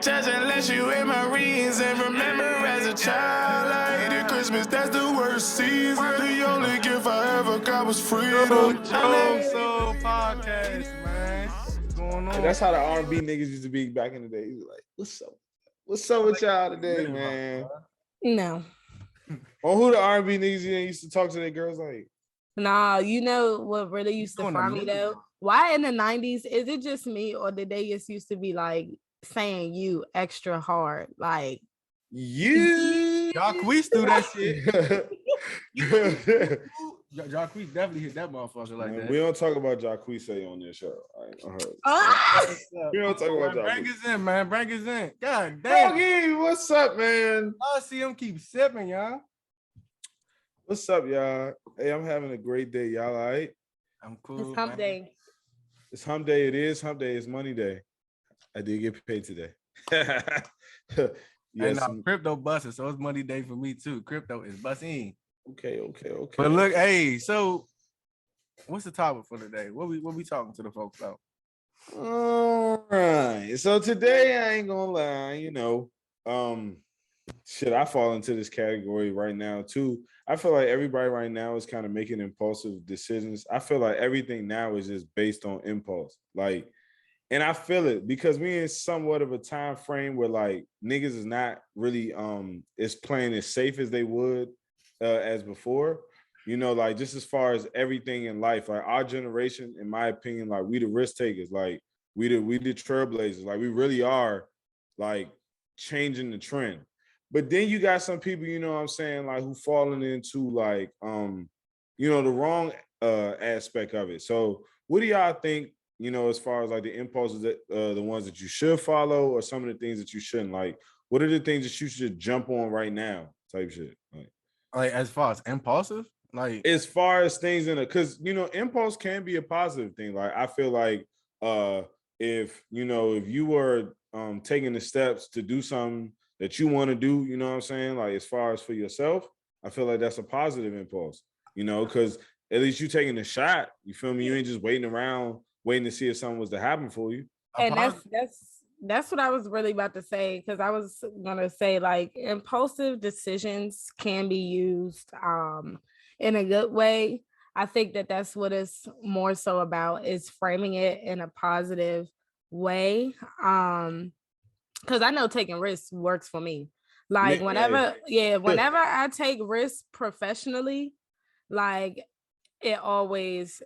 Just unless you in my reason. Remember as a child, I hated Christmas, that's the worst season. The only gift I ever got was freedom. So podcast, man. What's going on? That's how the R&B niggas used to be back in the day. He was like, what's up? What's up with y'all today, man? No. Or who the R&B niggas used to talk to their girls like? Nah, you know what really used to fry me though? Why in the 90s, is it just me or did they just used to be like saying you extra hard? Like you Jacquees do that shit. Jacquees definitely hit that motherfucker like that. We don't talk about Jacquees on this show. We don't talk about Jacquees. Bring us in, man. Bring us in. God damn. Doggy, what's up, man? I see him keep sipping, y'all. What's up, y'all? Hey, I'm having a great day. Y'all all right? I'm cool. It's hump day. It's hump day. It is hump day. It's money day. I did get paid today. Yes. And crypto busted, so it's money day for me too. Crypto is busting. Okay. But look, hey, so what's the topic for today? What we talking to the folks about? All right. So today I ain't gonna lie, I fall into this category right now too. I feel like everybody right now is kind of making impulsive decisions. I feel like everything now is just based on impulse. And I feel it because we in somewhat of a time frame where like niggas is not really is playing as safe as they would as before. Like just as far as everything in life, like our generation, in my opinion, like we the risk takers, like we the trailblazers, like we really are like changing the trend. But then you got some people, you know what I'm saying, like who falling into like the wrong aspect of it. So what do y'all think, as far as like the impulses that the ones that you should follow or some of the things that you shouldn't? Like what are the things that you should jump on right now type shit? Like as far as impulsive? Like as far as things because impulse can be a positive thing. Like I feel like if you were taking the steps to do something that you want to do, you know what I'm saying? Like as far as for yourself, I feel like that's a positive impulse, because at least you taking a shot. You feel me? You ain't just waiting around waiting to see if something was to happen for you. And that's what I was really about to say, because I was gonna say like impulsive decisions can be used in a good way. I think that's what it's more so about, is framing it in a positive way. Because I know taking risks works for me. Like whenever I take risks professionally, like it always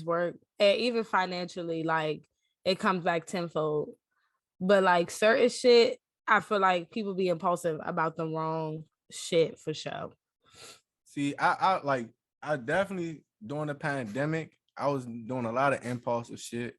works. And even financially, like it comes back tenfold. But like certain shit, I feel like people be impulsive about the wrong shit for sure. See, I definitely during the pandemic, I was doing a lot of impulsive shit.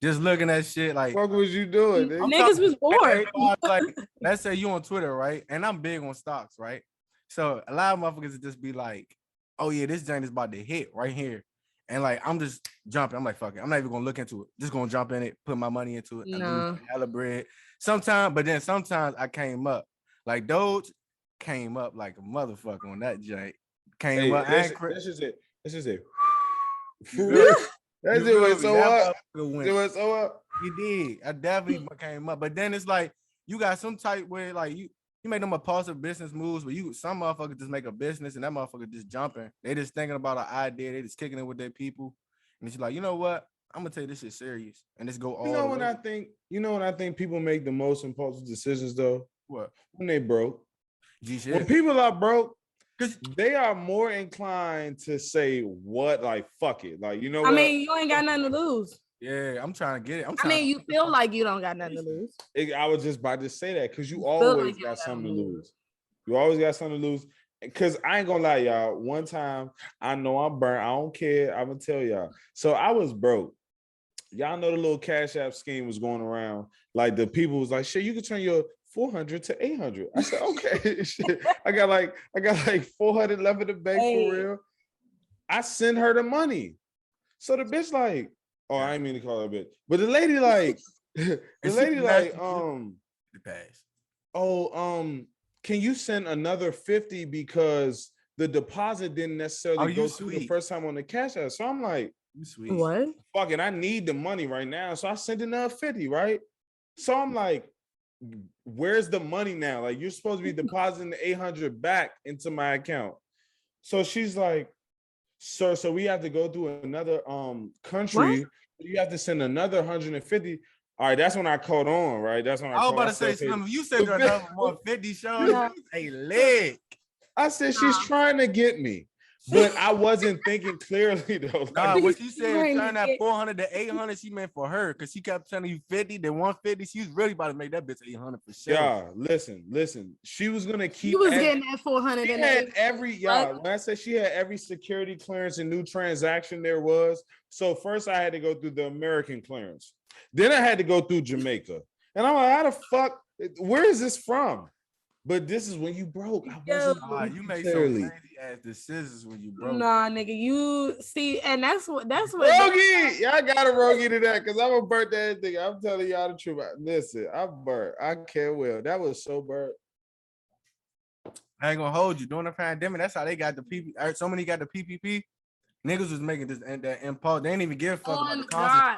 Just looking at shit like what was you doing? Niggas was bored. Like, let's say you on Twitter, right? And I'm big on stocks, right? So a lot of motherfuckers just be like, oh yeah, this joint is about to hit right here. And like I'm just jumping. I'm like, fuck it. I'm not even gonna look into it. Just gonna jump in it, put my money into it, and lose hella bread. Sometimes I came up. Like Doge came up like a motherfucker on that joint. Came up. That's just it. That's it. Went so up. It went so up. You did. I definitely came up. But then it's like you got some type where like you make them impulsive business moves, but some motherfuckers just make a business and that motherfucker just jumping. They just thinking about an idea. They just kicking it with their people. And it's like, you know what? I'm gonna take this shit serious and just go all the way. I think people make the most impulsive decisions though? What? When they broke. G-shit. When people are broke, they are more inclined to say what, like, fuck it. Like, what? I mean, you ain't got nothing to lose. Yeah, I'm trying to get it. You feel like you don't got nothing to lose. I was just about to say that because you always got something to lose. You always got something to lose. Because I ain't gonna lie, y'all. One time, I know I'm burnt. I don't care. I'm gonna tell y'all. So I was broke. Y'all know the little Cash App scheme was going around. Like the people was like, shit, you can turn your 400 to 800. I said, okay. Shit. I got like 400 left in the bank for real. I send her the money. So the bitch like, oh, I didn't mean to call her a bitch. But the lady like, can you send another 50 because the deposit didn't necessarily go through the first time on the Cash App. So I'm like, you sweet. What? Fuck it, I need the money right now. So I sent another 50, right? So I'm like, where's the money now? Like, you're supposed to be depositing the 800 back into my account. So she's like, sir, so we have to go through another country. What? You have to send another 150. All right, that's when I caught on, right? That's when I was caught about I to say, said, Slim, if you said the another 150 show, Yeah. a leg. I said, she's trying to get me. But I wasn't thinking clearly though. Nah, Like, what she said, Right. turn that 400 to 800, she meant for her, because she kept telling you 50, then 150. She was really about to make that bitch 800 for sure. yeah, listen. She was gonna keep. You was getting that 400. She and had that- every when I said she had every security clearance and new transaction there was. So first I had to go through the American clearance. Then I had to go through Jamaica. And I'm like, how the fuck? Where is this from? But this is when you broke. I wasn't You made some clearly. crazy ass decisions when you broke. Nah, nigga, you see, and that's what Rogie, y'all got a Rogie to that because I'm a burnt ass nigga. I'm telling y'all the truth. Listen, I'm burnt. I can't will. That was so burnt. I ain't gonna hold you. During the pandemic, that's how they got the PPP. So many got the PPP. Niggas was making this and that impulse. They ain't even give a fuck about the concept. God.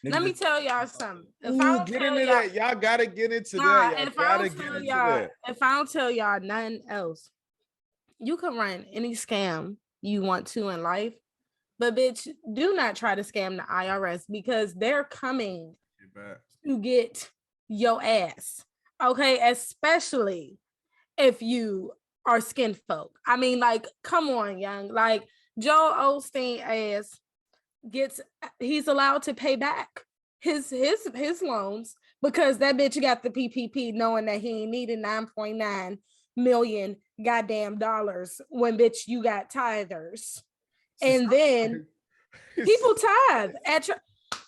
Niggas Let me just- tell y'all something. If Ooh, I don't get tell into y'all, that. Y'all gotta get into nah, that. Y'all if I gotta don't get tell into y'all, that. if I don't tell y'all nothing else, you can run any scam you want to in life, but bitch, do not try to scam the IRS because they're coming Get back. to get your ass. Okay, especially if you are skin folk. I mean, like, come on, young. Like Joel Osteen ass he's allowed to pay back his loans because that bitch got the PPP knowing that he ain't needed 9.9 million goddamn dollars when bitch you got tithers. And then people tithe at your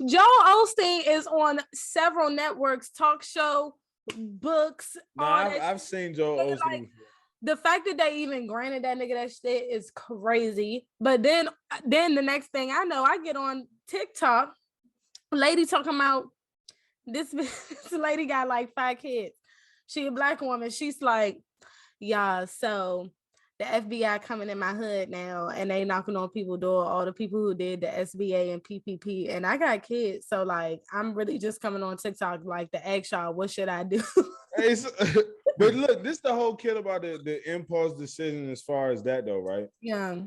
Joel Osteen is on several networks, talk show, books. No, all that I've seen Joe shit. Osteen. Like, the fact that they even granted that nigga that shit is crazy. But then the next thing I know, I get on TikTok, lady talking about this lady got like 5 kids. She a black woman. She's like, yeah, so the FBI coming in my hood now and they knocking on people's door, all the people who did the SBA and PPP. And I got kids. So like, I'm really just coming on TikTok like to ask y'all, what should I do? Hey, but look, this the whole kid about the impulse decision as far as that though, right? Yeah.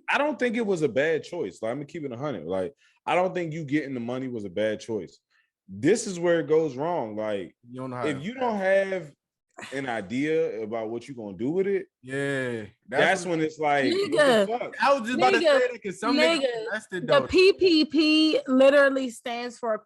I don't think it was a bad choice. Like, I'm gonna keep it 100. Like, I don't think you getting the money was a bad choice. This is where it goes wrong. Like, You don't know how if you don't have an idea about what you're gonna do with it, yeah, that's when it's like, Nigga. what the fuck? I was just about to say that because some niggas invested The though. PPP literally stands for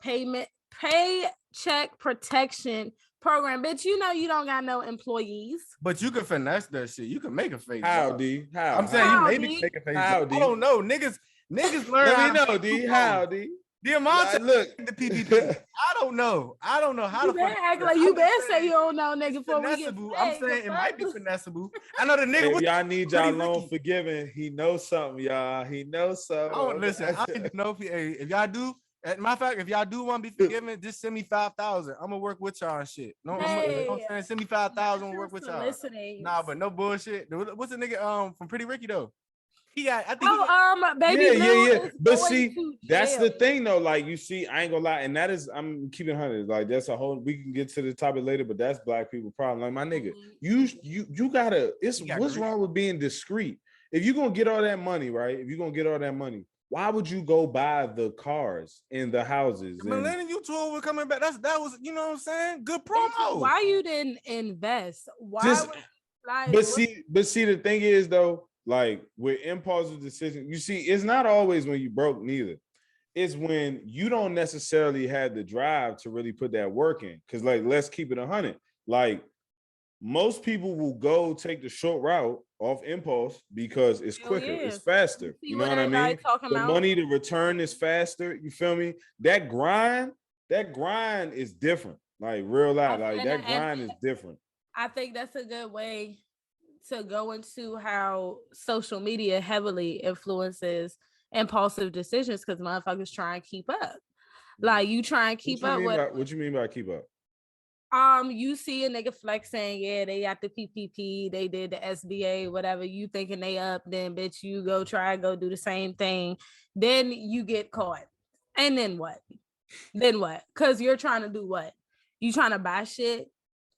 Paycheck Protection Program. Bitch, you know you don't got no employees. But you can finesse that shit. You can make a fake. How, job. D? How? I'm saying How, you maybe D? can make a fake. How, job. D? I don't know. Niggas learn. Let how me to know, make D. loopholes. How, D? The amount of Look, the PPP. I don't know how You to better act like you better say you don't know, nigga, it's before we get finessable. I'm flagged. saying it might be finessable. I know the nigga. if what- y'all need y'all Pretty loan Ricky. forgiven, he knows something, y'all. He knows something. I don't listen. I need to know if y'all do. As a matter of fact, if y'all do want to be forgiven, just send me 5,000. I'm gonna work with y'all and shit. No, you know what I'm saying, send me 5,000. We'll work with y'all. Nah, but no bullshit. What's the nigga from Pretty Ricky though? He got. I think. he got- Baby Blue is But going see, to that's the jail. thing though. Like, you see, I ain't gonna lie, and that is, I'm keeping 100. Like, that's a whole. We can get to the topic later, but that's black people problem. Like, my nigga, you gotta. It's You got what's greed. wrong with being discreet? If you're gonna get all that money, right? If you're gonna get all that money, why would you go buy the cars and the houses? The And Millennium Tour was coming back. That was, you know what I'm saying? Good Bitch, promo. why you didn't invest? Why Just- would, like, but see, the thing is though, like with impulsive decision, you see, it's not always when you broke neither. It's when you don't necessarily have the drive to really put that work in. Cause like, let's keep it 100. Like, most people will go take the short route off impulse because it's Hell quicker, yeah. it's faster. see You know what what I everybody mean? talking The about? money to return is faster. You feel me? That grind is different. Like, real life. Like, And- that and- grind is different. I think that's a good way to go into how social media heavily influences impulsive decisions because motherfuckers try and keep up. Like you try and keep up with What you mean by keep up? you see a nigga flexing, yeah, they got the PPP, they did the SBA, whatever. You thinking they up, then bitch, you go do the same thing. Then you get caught. And then what? Then what? Because you're trying to do what? You trying to buy shit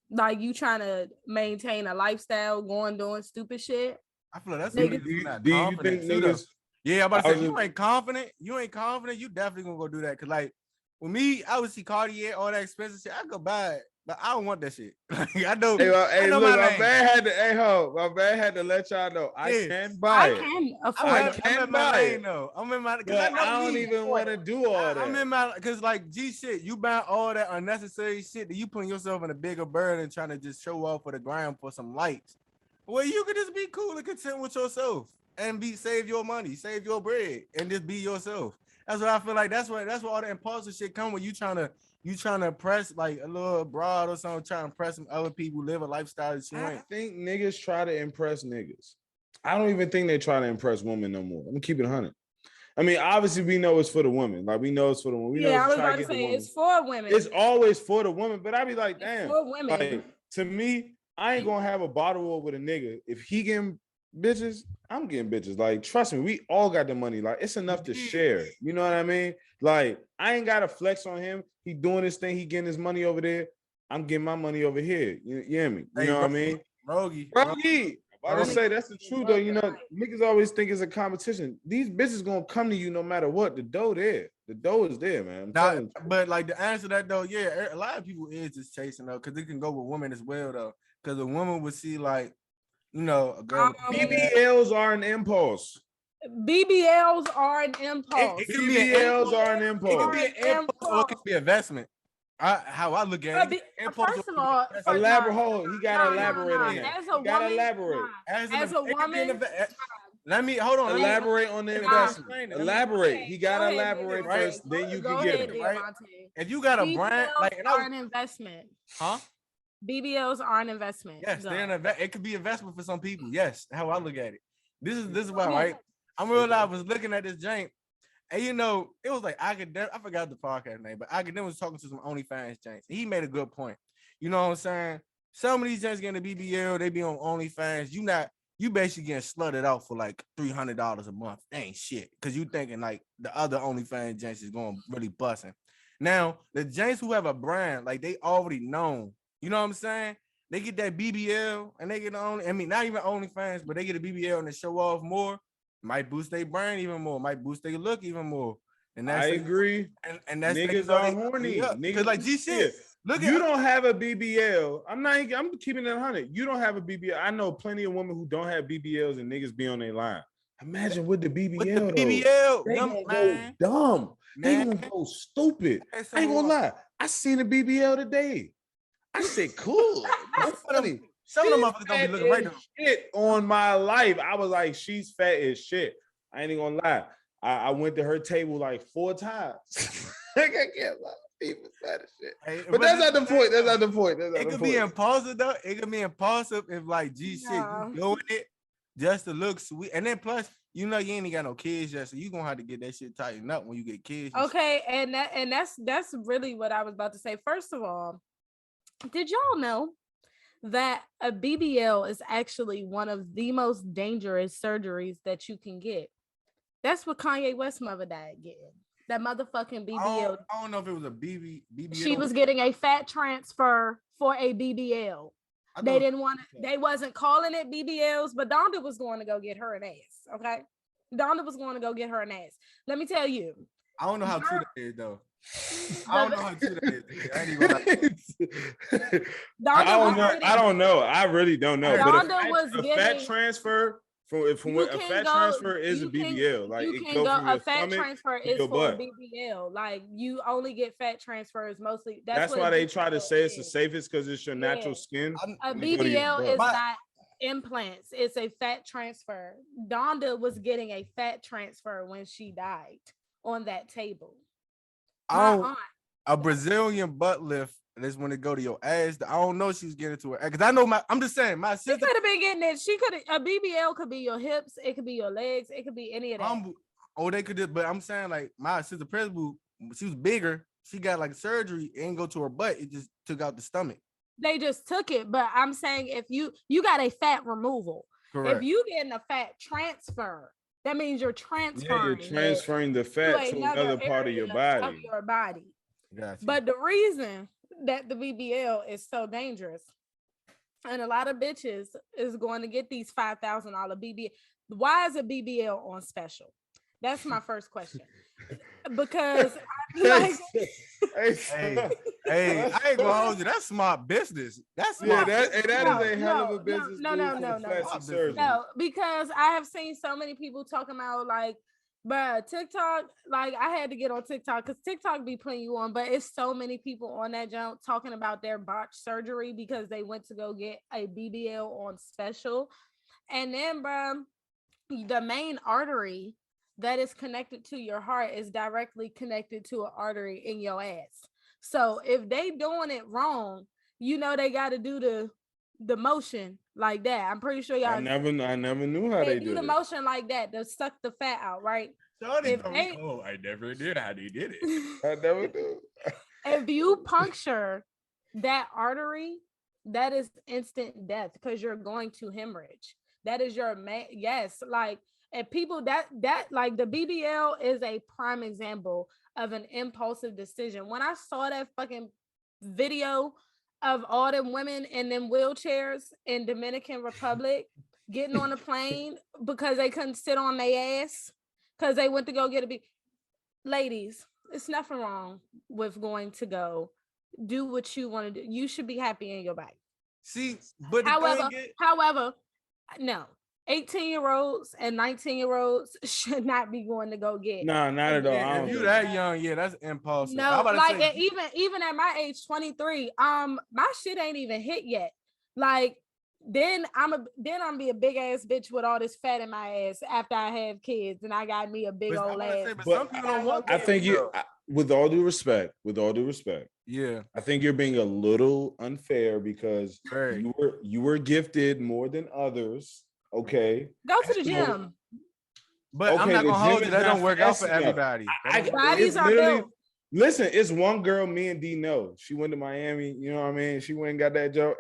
Like you trying to maintain a lifestyle, doing stupid shit. I feel like that's Niggas- niggas not Do you confident think too, though. niggas? Yeah, I'm about to I say, was you ain't confident, you definitely gonna go do that. Cause like with me, I would see Cartier, all that expensive shit, I go buy it, but I don't want that shit. Like, I know, I know Look, my my lane. man had to, my man had to let y'all know I Yeah. can buy I it. can afford I it. I'm in my buy lane it. though. I'm in my, cause But I know I don't me. even want to do all that. I'm in my, cause like G shit, you buy all that unnecessary shit that you putting yourself in a bigger burden trying to just show off for the gram for some likes. Well, you could just be cool and content with yourself and save your money, save your bread, and just be yourself. That's what I feel like. That's what all the impulsive shit come when you trying to impress like a little broad or something, trying to impress some other people, live a lifestyle that you I ain't. think niggas try to impress niggas. I don't even think they try to impress women no more. I'm gonna keep it 100. I mean, obviously we know it's for the women. Like we know it's for the women. We know Yeah, I it's was to try about to to get the say woman. it's for women. It's always for the woman, but I be like, It's damn. for women. Like, to me, I ain't gonna have a bottle war with a nigga. If he getting bitches, I'm getting bitches. Like, trust me, we all got the money. Like, it's enough to share. You know what I mean? Like, I ain't gotta flex on him. He doing his thing. He getting his money over there. I'm getting my money over here. You hear me? You know what I mean? Rogie. I just say that's the truth though. You know, niggas always think it's a competition. These bitches gonna come to you no matter what. The dough there. The dough is there, man. I'm telling you. But like the answer to that though, yeah, a lot of people is just chasing though, because it can go with women as well though. Because a woman would see like, you know, a girl. BBLs are an impulse. BBLs are an impulse. It can be an BBLs are an It impulse. can be an impulse or it can be investment. How I look at it. First of all, Elaborate. Hold. He gotta elaborate on that. As a He gotta woman, elaborate. as a woman, let me hold on. Elaborate on the investment. Elaborate. He gotta elaborate first. Then you can get it. Right? If you got a brand, like, and are an investment. Huh? BBLs are an investment. Yes, they're an it could be investment for some people. Yes, how I look at it. This is why, right? I'm real. I was looking at this jank, and you know, it was like I forgot the podcast name, but Academic was talking to some OnlyFans janks. He made a good point. You know what I'm saying? Some of these janks getting a BBL, they be on OnlyFans. You basically getting slutted out for like $300 a month. That ain't shit. Cause you thinking like the other OnlyFans janks is going really busting. Now, the janks who have a brand, like they already known. You know what I'm saying? They get that BBL and they get not even OnlyFans, but they get a BBL and they show off more. Might boost their brand even more, might boost their look even more. And that's I agree. And that's niggas are horny. Because like G shit. Look, you don't have a BBL. I'm keeping it 100. You don't have a BBL. I know plenty of women who don't have BBLs and niggas be on their line. Imagine with the BBL. With the BBL, they gonna go dumb. They gonna go stupid. I ain't gonna lie. I seen a BBL today. I said, cool. That's funny. Some of them motherfuckers don't be looking right now. Shit on my life. I was like, she's fat as shit. I ain't even gonna lie. I went to her table like 4 times. I can't lie. People fat as shit. Hey, but that's not the point. That's not the point. It could be impulsive though. It could be impulsive if like G shit, you doing it just to look sweet. And then plus, you know, you ain't got no kids yet, so you gonna have to get that shit tightened up when you get kids. Okay, and that's really what I was about to say. First of all, did y'all know that a BBL is actually one of the most dangerous surgeries that you can get? That's what Kanye West's mother died getting. That motherfucking BBL. I don't know if it was a BBL. She was getting a fat transfer for a BBL. They didn't want it. They wasn't calling it BBLs, but Donda was going to go get her an ass. Okay, Donda was going to go get her an ass. Let me tell you. I don't know how true that is though. I don't know how true that is. I don't know. I really don't know. Donda was a fat transfer from what a fat transfer is a BBL. Like you can go. A fat transfer is for a BBL. Like you only get fat transfers mostly. That's why they try to say it's the safest because it's your natural skin. A BBL is not implants. It's a fat transfer. Donda was getting a fat transfer when she died on that table. A Brazilian butt lift. That's when it go to your ass. I don't know. She was getting to her because I know I'm just saying my sister could have been getting it. She could have. A BBL could be your hips. It could be your legs. It could be any of that. They could. But I'm saying like my sister Presboo, she was bigger. She got like surgery. It didn't go to her butt. It just took out the stomach. They just took it. But I'm saying if you got a fat removal. Correct. If you getting a fat transfer, that means you're transferring. Yeah, you're transferring the fat to another part of your body. Gotcha. But the reason that the BBL is so dangerous. And a lot of bitches is going to get these $5,000 BBL. Why is a BBL on special? That's my first question. Because like Hey, I ain't gonna hold you. That's smart business. That's Yeah, smart. that is a hell of a no, business no, move no, for no, the no, plastic no. surgeon. No, because I have seen so many people talking about like, bruh, TikTok, like I had to get on TikTok because TikTok be putting you on, but it's so many people on that jump talking about their botched surgery because they went to go get a BBL on special. And then, bruh, the main artery that is connected to your heart is directly connected to an artery in your ass. So if they doing it wrong, you know they got to do the motion like that. I'm pretty sure y'all I never knew how they do did the it. motion like that to suck the fat out, right? If I never did how they did it. I never knew. if you puncture that artery, that is instant death because you're going to hemorrhage. That is your yes, like and people that like the BBL is a prime example of an impulsive decision. When I saw that fucking video of all them women in them wheelchairs in Dominican Republic getting on a plane because they couldn't sit on their ass because they went to go get a ladies, it's nothing wrong with going to go do what you want to do. You should be happy in your body. See, but the However, thing is, no, 18-year-olds and 19-year-olds should not be going to go get. Nah, not at all. I if don't you think that so. young, yeah, that's impulsive. No, like and even at my age, 23, my shit ain't even hit yet. Like then I'm gonna be a big ass bitch with all this fat in my ass after I have kids and I got me a big old ass. But some people don't want. I think kids, with all due respect, yeah, I think you're being a little unfair because Very. you were gifted more than others. Okay, Go to the gym. But I'm okay, not the gonna gym hold you. is That not don't work out fast for enough. everybody. Bodies it's are literally- built. Listen, it's one girl, me and D know. She went to Miami, you know what I mean? She went and got that job.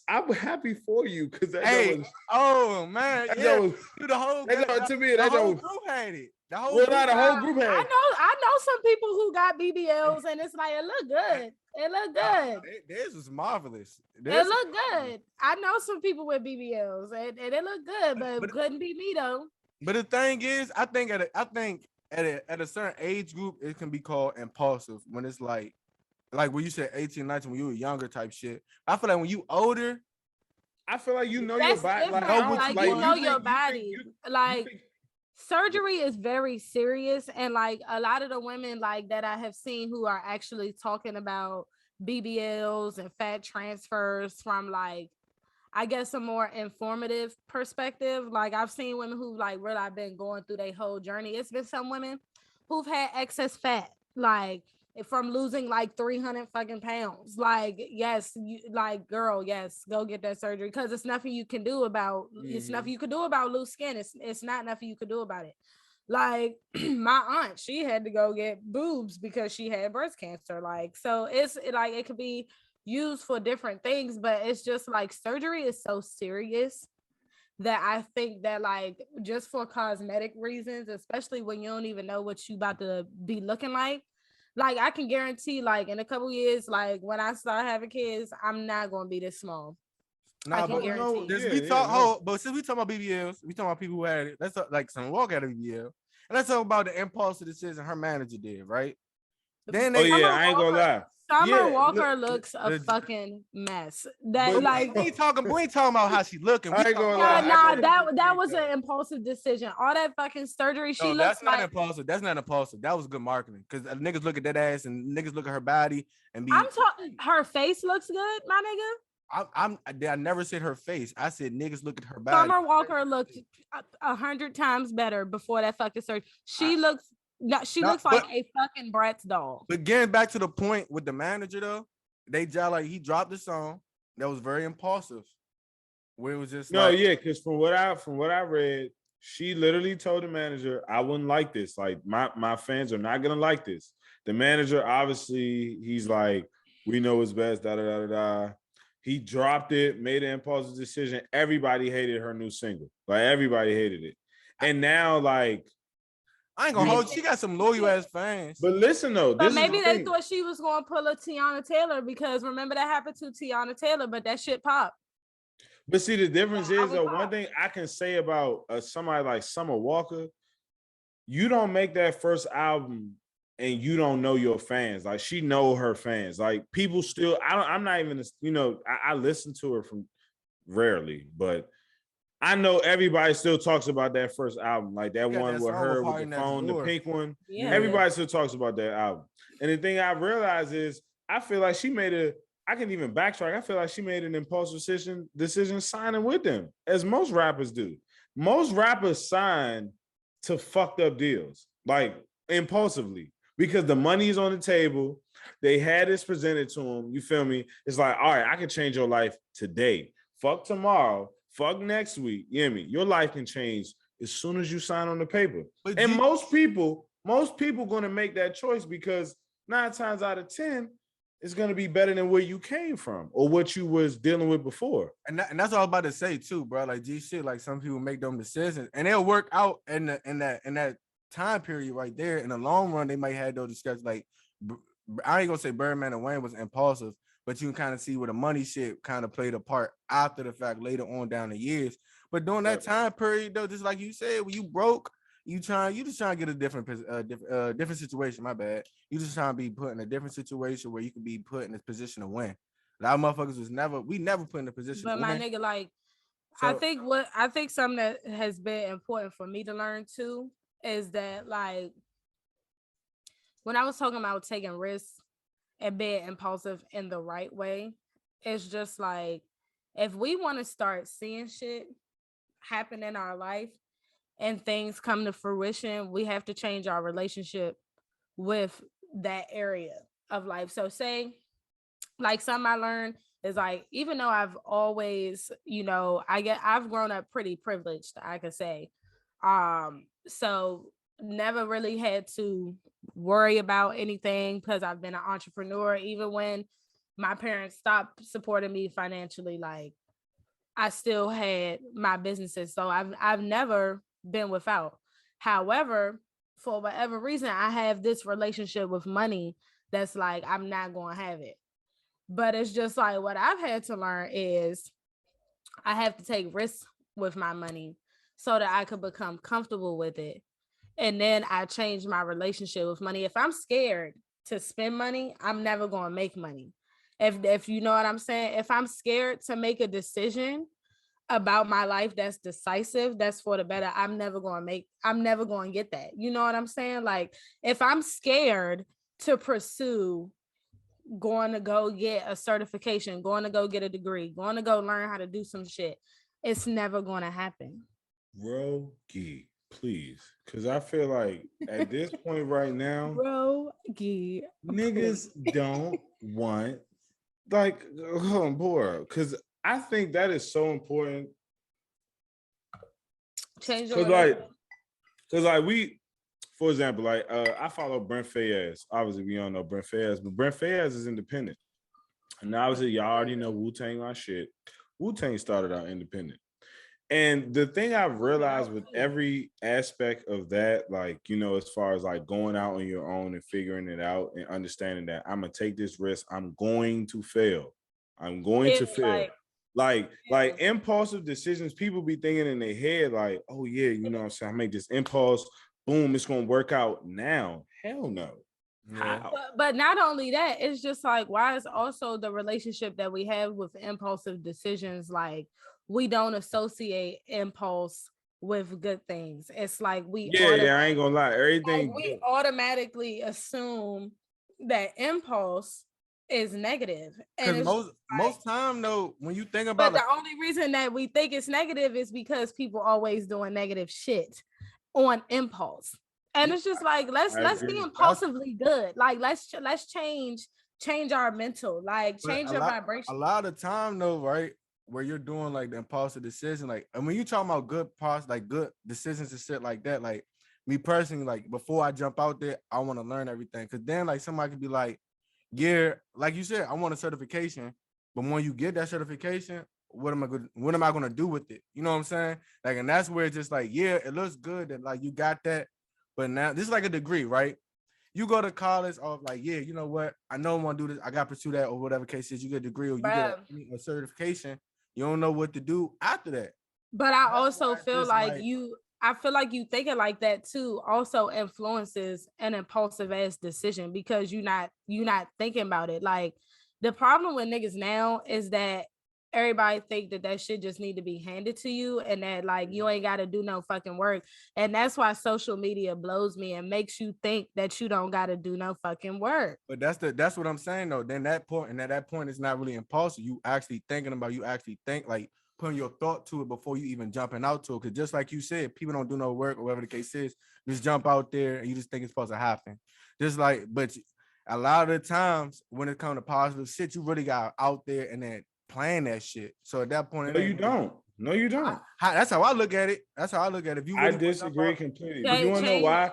I'm happy for you because that Hey, job was, oh man, that yeah, job was, dude, the whole that job, to me, that whole job, group had it. The whole well, group not the whole group had. I know some people who got BBLs and it's like it look good. It look good. This was marvelous. It look good. I know some people with BBLs and it look good, but it couldn't be me though. But the thing is, I think at a certain age group, it can be called impulsive when it's like when you said 18, 19, when you were younger type shit. I feel like when you older, I feel like you know That's your body. different. Like, you know your think- body. you think- Surgery is very serious, and like a lot of the women like that I have seen who are actually talking about BBLs and fat transfers from like I guess a more informative perspective. Like I've seen women who like really been going through their whole journey. It's been some women who've had excess fat, like from losing like 300 fucking pounds. Like, yes, you like girl, yes, go get that surgery because it's nothing you can do about it's nothing you can do about loose skin. It's not nothing you could do about it. Like my aunt, she had to go get boobs because she had breast cancer. Like, so it's like it could be used for different things, but it's just like surgery is so serious that I think that like just for cosmetic reasons, especially when you don't even know what you about to be looking like I can guarantee like in a couple years, like when I start having kids, I'm not gonna be this small. nah, I can but guarantee. but since we talking about BBLs, we talking about people who had it. Let's talk, like some walk out of BBL, and let's talk about the impulsive decision her manager did, right? Then Oh they, yeah, I ain't gonna lie. Summer Yeah, Walker look, looks a the- fucking mess. That but- like we ain't talking about how she looking. I ain't gonna lie. that was an impulsive decision. All that fucking surgery. She No, looks that's not like impulsive. That's not impulsive. That was good marketing because niggas look at that ass and niggas look at her body and be. I'm talking. Her face looks good, my nigga. I never said her face. I said niggas look at her body. Summer Walker looked 100 times better before that fucking surgery. She looks looks like a fucking Bratz doll. But getting back to the point with the manager though, they just like he dropped the song that was very impulsive. Where it was just because from what I read, she literally told the manager, "I wouldn't like this. Like my fans are not gonna like this." The manager, obviously, he's like, "We know what's best." Da da da da da. He dropped it, made an impulsive decision. Everybody hated her new single. Like everybody hated it, and now like I ain't gonna hold. She got some loyal ass fans. But listen though, But this maybe is the they thing. thought she was going to pull a Tiana Taylor because remember that happened to Tiana Taylor, but that shit popped. But see, the difference Yeah, I is would though, pop. one thing I can say about somebody like Summer Walker, you don't make that first album and you don't know your fans. Like she know her fans. Like people still, I'm not even, you know, I listen to her from rarely, but I know everybody still talks about that first album, like that Got one that with song her with Party the Next phone, the Door. pink one. Yeah. Everybody still talks about that album. And the thing I realized is I feel like she made I can even backtrack. I feel like she made an impulsive decision signing with them, as most rappers do. Most rappers sign to fucked up deals, like impulsively, because the money is on the table. They had this presented to them. You feel me? It's like, all right, I can change your life today. Fuck tomorrow. Fuck next week. You hear me? Your life can change as soon as you sign on the paper. But And G- most people going to make that choice because 9 times out of 10, it's going to be better than where you came from or what you was dealing with before. And that's what I was about to say too, bro. Like G shit, like some people make them decisions and they'll work out in that time period right there. In the long run, they might have those discussions. Like I ain't gonna say Birdman and Wayne was impulsive, but you can kind of see where the money shit kind of played a part after the fact later on down the years. But during that time period, though, just like you said, when you broke, you just trying to get a different situation. My bad. You just trying to be put in a different situation where you can be put in a position to win. A lot of motherfuckers we never put in a position But to my win. nigga, like, So, I think something that has been important for me to learn too is that, like, when I was talking about taking risks and being impulsive in the right way, it's just like if we want to start seeing shit happen in our life and things come to fruition, we have to change our relationship with that area of life. So say like something I learned is like, even though I've always, you know, I've grown up pretty privileged, I could say. So never really had to worry about anything because I've been an entrepreneur. Even when my parents stopped supporting me financially, like I still had my businesses. So I've never been without. However, for whatever reason, I have this relationship with money that's like I'm not going to have it. But it's just like what I've had to learn is I have to take risks with my money so that I could become comfortable with it. And then I change my relationship with money. If I'm scared to spend money, I'm never going to make money. If you know what I'm saying, if I'm scared to make a decision about my life that's decisive, that's for the better, I'm never going to get that. You know what I'm saying? Like if I'm scared to pursue going to go get a certification, going to go get a degree, going to go learn how to do some shit, it's never going to happen. Rogi, please. Because I feel like at this point right now, Rogi, niggas don't want, like, oh boy, because I think that is so important. Change your Because like we, for example, like I follow Brent Fayez. Obviously, we don't know Brent Fayez, but Brent Fayez is independent. And obviously, y'all already know Wu-Tang my shit. Wu-Tang started out independent. And the thing I've realized with every aspect of that, like, you know, as far as like going out on your own and figuring it out and understanding that I'm going to take this risk, I'm going to fail. I'm going to fail. Like impulsive decisions, people be thinking in their head, like, oh yeah, you know what I'm saying? I make this impulse, boom, it's gonna work out now. Hell no. yeah. How? but not only that, it's just like why is also the relationship that we have with impulsive decisions, like we don't associate impulse with good things. It's like I ain't gonna lie. Everything we automatically assume that impulse is negative. And Because most time though, when you think but about the only reason that we think it's negative is because people always doing negative shit on impulse. And it's just like let's be impulsively good. Like let's change our mental, like change your vibration. A lot of time though, right? Where you're doing like the impulsive decision, like, and when you talking about good parts, like good decisions and shit like that, like me personally, like before I jump out there, I want to learn everything. Cause then like somebody could be like, yeah, like you said, I want a certification, but when you get that certification, what am I gonna do with it? You know what I'm saying? Like, and that's where it's just like, yeah, it looks good that like you got that, But now this is like a degree, right? You go to college or like, yeah, you know what? I know I want to do this. I got to pursue that or whatever case is. You get a degree or you get a certification. You don't know what to do after that. But I also feel just like I feel like you thinking like that too also influences an impulsive ass decision because you're not thinking about it. Like the problem with niggas now is that everybody think that shit just need to be handed to you and that like you ain't got to do no fucking work. And that's why social media blows me and makes you think that you don't got to do no fucking work. But that's what I'm saying though. Then that point, and at that point, it's not really impulsive. You actually thinking about, you actually think like putting your thought to it before you even jumping out to it. Because just like you said, people don't do no work or whatever the case is. Just jump out there and you just think it's supposed to happen. Just like, but a lot of the times when it comes to positive shit, you really got out there and then plan that shit. So at that point, no, you don't. No, you don't. That's how I look at it. That's how I look at it. If you really I disagree completely. But you want to know why?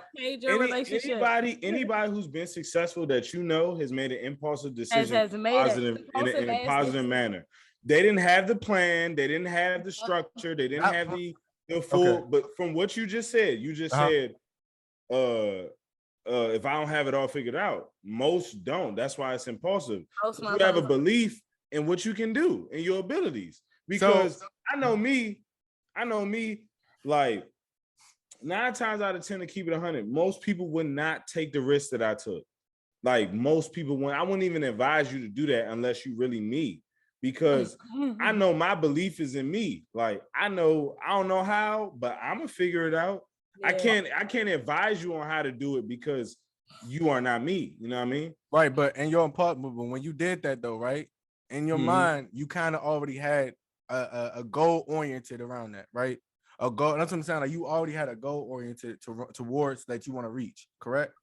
Anybody who's been successful that you know has made an impulsive decision in a positive manner. They didn't have the plan. They didn't have the structure. They didn't have the full. Okay. But from what you just said, said, if I don't have it all figured out, most don't. That's why it's impulsive. You have a belief in what you can do and your abilities. Because I know me, like 9 times out of 10 to keep it 100, most people would not take the risk that I took. Like most people I wouldn't even advise you to do that unless you really me. Because I know my belief is in me. Like I don't know how, but I'm gonna figure it out. Yeah. I can't advise you on how to do it because you are not me. You know what I mean? Right, but in your apartment, when you did that though, right? In your mind, you kind of already had a goal oriented around that, right? A goal. That's what I'm saying. Like you already had a goal oriented towards that you want to reach, correct?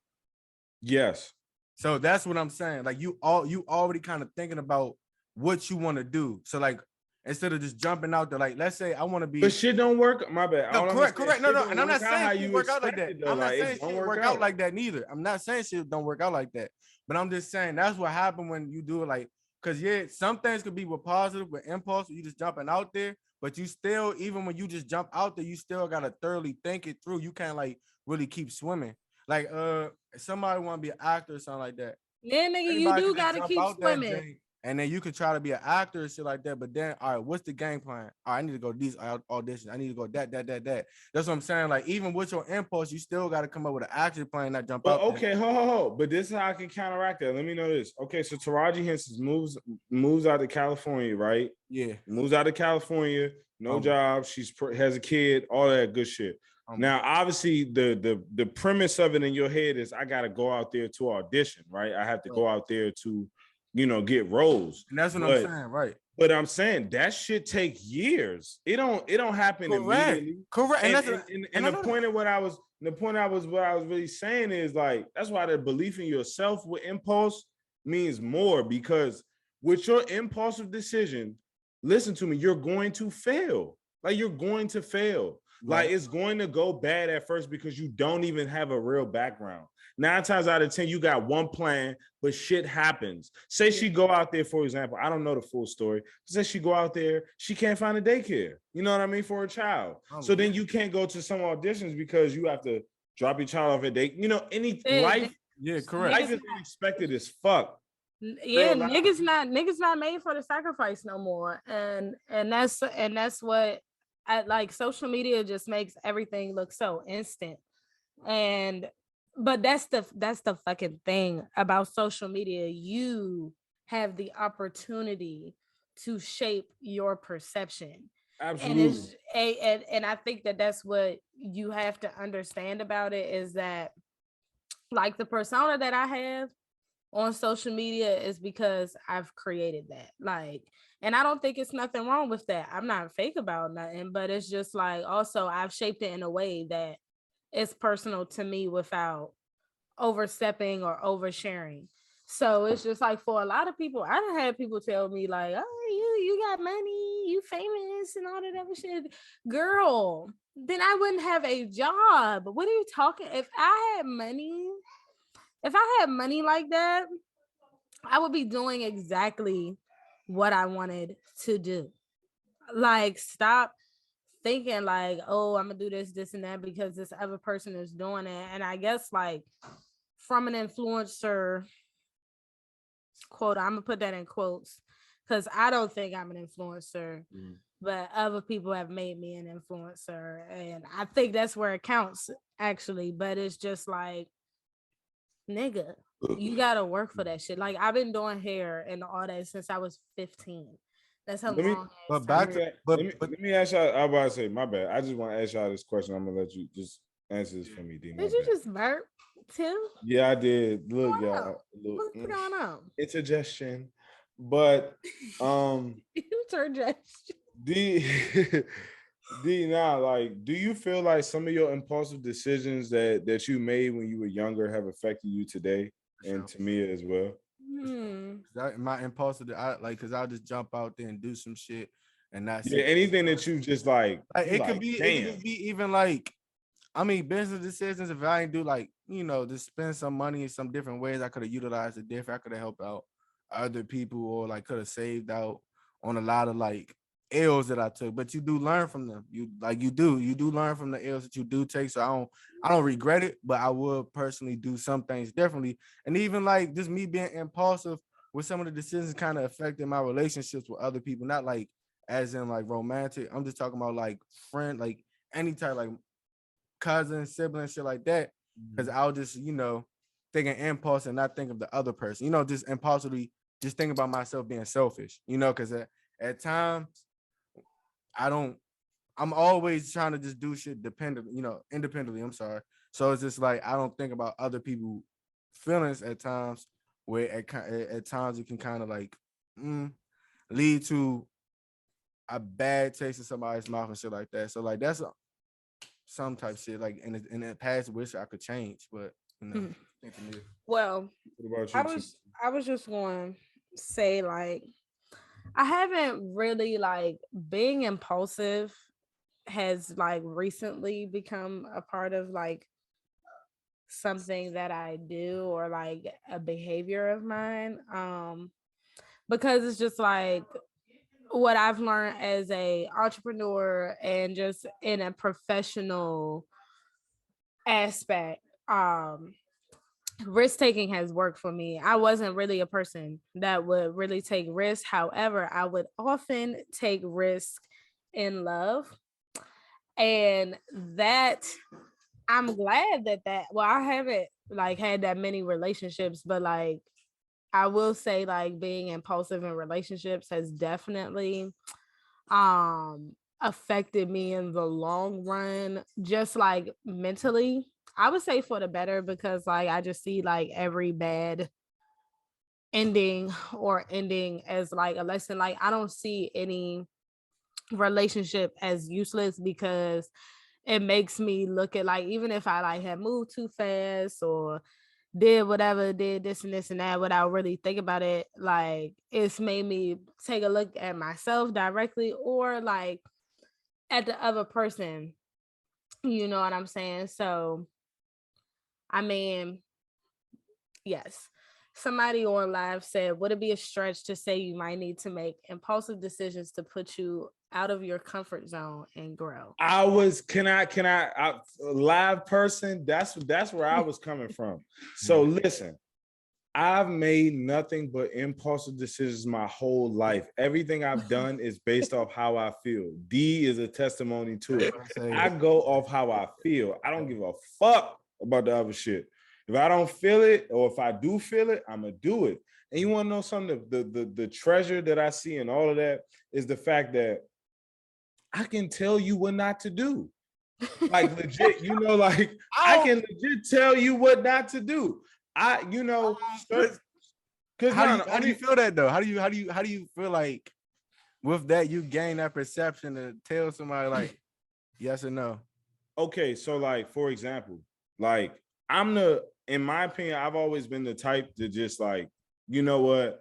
Yes. So that's what I'm saying. Like you already kind of thinking about what you want to do. So like instead of just jumping out there, like let's say I want to be. But shit don't work. My bad. No, correct. No. And I'm not saying shit work out like that. I'm not saying shit work out like that neither. I'm not saying shit don't work out like that. But I'm just saying that's what happened when you do it like. Because yeah, some things could be with positive, with impulse, you just jumping out there, but you still, even when you just jump out there, you still gotta thoroughly think it through. You can't like really keep swimming. Like somebody want to be an actor or something like that. Yeah, nigga, you do gotta keep swimming. And then you could try to be an actor and shit like that. But then, all right, what's the game plan? All right, I need to go these auditions. I need to go that. That's what I'm saying. Like, even with your impulse, you still got to come up with an action plan, not jump out. Okay, ho. But this is how I can counteract that. Let me know this. Okay, so Taraji Henson moves out to California, right? Yeah. Moves out to California, no job. She's has a kid, all that good shit. Now, obviously, the premise of it in your head is I got to go out there to audition, right? I have to go out there to get roles. And that's what I'm saying, right? But I'm saying that shit take years. It don't happen immediately. Correct. And the point of what I was really saying is like that's why the belief in yourself with impulse means more, because with your impulsive decision, listen to me, you're going to fail. Like you're going to fail. Right. Like it's going to go bad at first because you don't even have a real background. 9 times out of 10, you got one plan, but shit happens. Say she go out there, for example, I don't know the full story. Say she go out there, she can't find a daycare. You know what I mean? For a child. So then you can't go to some auditions because you have to drop your child off at day. Life. Yeah, correct. Life is unexpected as fuck. Yeah, niggas not made for the sacrifice no more. And that's what like social media just makes everything look so instant. But that's the fucking thing about social media. You have the opportunity to shape your perception. Absolutely. And I think that's what you have to understand about it is that like the persona that I have on social media is because I've created that. Like, and I don't think it's nothing wrong with that. I'm not fake about nothing, but it's just like also I've shaped it in a way that it's personal to me without overstepping or oversharing. So it's just like for a lot of people, I done had people tell me like, oh, you got money, you famous and all that other shit. Girl, then I wouldn't have a job. What are you talking? If I had money like that, I would be doing exactly what I wanted to do. Like stop thinking like, oh, I'm gonna do this and that because this other person is doing it. And I guess like from an influencer quote, I'm gonna put that in quotes because I don't think I'm an influencer, but other people have made me an influencer. And I think that's where it counts actually. But it's just like, nigga, you gotta work for that shit. Like I've been doing hair and all that since I was 15. That's a long But ass back time. to let me ask y'all. I'm about to say, my bad. I just want to ask y'all this question. I'm gonna let you just answer this for me, D. Did you just burp too? Yeah, I did. Look, What's y'all. What's going on? Indigestion. But You turned your D D now, like, do you feel like some of your impulsive decisions that you made when you were younger have affected you today and to me as well? My impulsive, because I'll just jump out there and do some shit, and that's Yeah, anything that you just like it could just be even like, I mean, business decisions. If I ain't do like, just spend some money in some different ways, I could have utilized it different. I could have helped out other people, or like could have saved out on a lot of like L's that I took. But you do learn from them. You do learn from the L's that you do take. So I don't regret it, but I would personally do some things differently. And even like just me being impulsive with some of the decisions kind of affected my relationships with other people, not like as in like romantic. I'm just talking about like friend, like any type, like cousin, sibling, shit like that. Because I'll just, think an impulse and not think of the other person, just impulsively just think about myself being selfish, because at times I'm always trying to just do shit independently. I'm sorry. So it's just like, I don't think about other people's feelings at times, where at times it can kind of like lead to a bad taste in somebody's mouth and shit like that. So like, that's some type shit like in the past, wish I could change, but well, what about you? I was just going to say like, I haven't really like being impulsive has like recently become a part of like something that I do, or like a behavior of mine. Because it's just like what I've learned as a entrepreneur and just in a professional aspect. Risk taking has worked for me. I wasn't really a person that would really take risks. However, I would often take risks in love. And that I'm glad that well, I haven't like had that many relationships, but like I will say like being impulsive in relationships has definitely affected me in the long run, just like mentally. I would say for the better, because like I just see like every bad ending or ending as like a lesson. Like I don't see any relationship as useless, because it makes me look at like, even if I like had moved too fast or did this and this and that without really thinking about it, like it's made me take a look at myself directly, or like at the other person. You know what I'm saying? So I mean, yes. Somebody on live said, would it be a stretch to say you might need to make impulsive decisions to put you out of your comfort zone and grow? Live person, that's where I was coming from. So listen, I've made nothing but impulsive decisions my whole life. Everything I've done is based off how I feel. D is a testimony to it. I go off how I feel. I don't give a fuck about the other shit. If I don't feel it, or if I do feel it, I'm gonna do it. And you want to know something? The treasure that I see in all of that is the fact that I can tell you what not to do. Like legit, like I can legit tell you what not to do. Because how do you feel that though? How do you feel like with that you gain that perception to tell somebody like yes or no? Okay, so like for example, like in my opinion, I've always been the type to just like, you know what,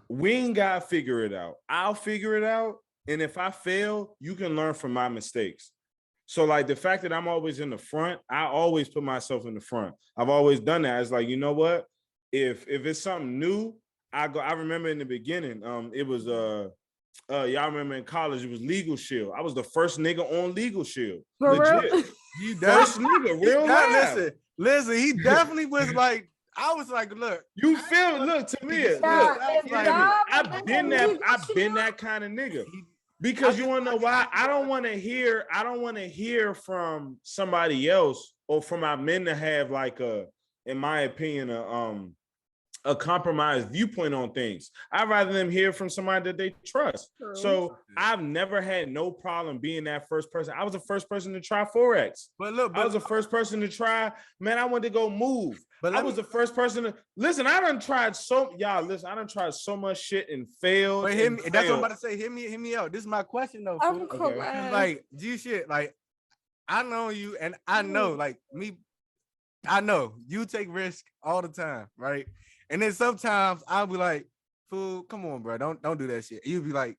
we ain't gotta figure it out. I'll figure it out. And if I fail, you can learn from my mistakes. So like the fact that I'm always in the front, I always put myself in the front. I've always done that. It's like, you know what? If it's something new, I remember in the beginning, it was y'all remember in college it was Legal Shield. I was the first nigga on Legal Shield. For Legit. real? You First nigga, real life. Listen, he definitely was like, I was like, look, You feel, look to me, look, I've been that kind of nigga. Because you want to know why? I don't want to hear from somebody else or from our men to have like in my opinion, a compromised viewpoint on things. I'd rather them hear from somebody that they trust. True. So I've never had no problem being that first person. I was the first person to try Forex. But I was the first person to try, man, I wanted to go move. But I was the first person to listen. I done tried so much shit and failed. But that's what I'm about to say. Hit me out. This is my question though. Okay. Like, G shit, like I know you and I know like me, I know you take risk all the time, right? And then sometimes I'll be like, fool, come on, bro. Don't do that shit. You'll be like,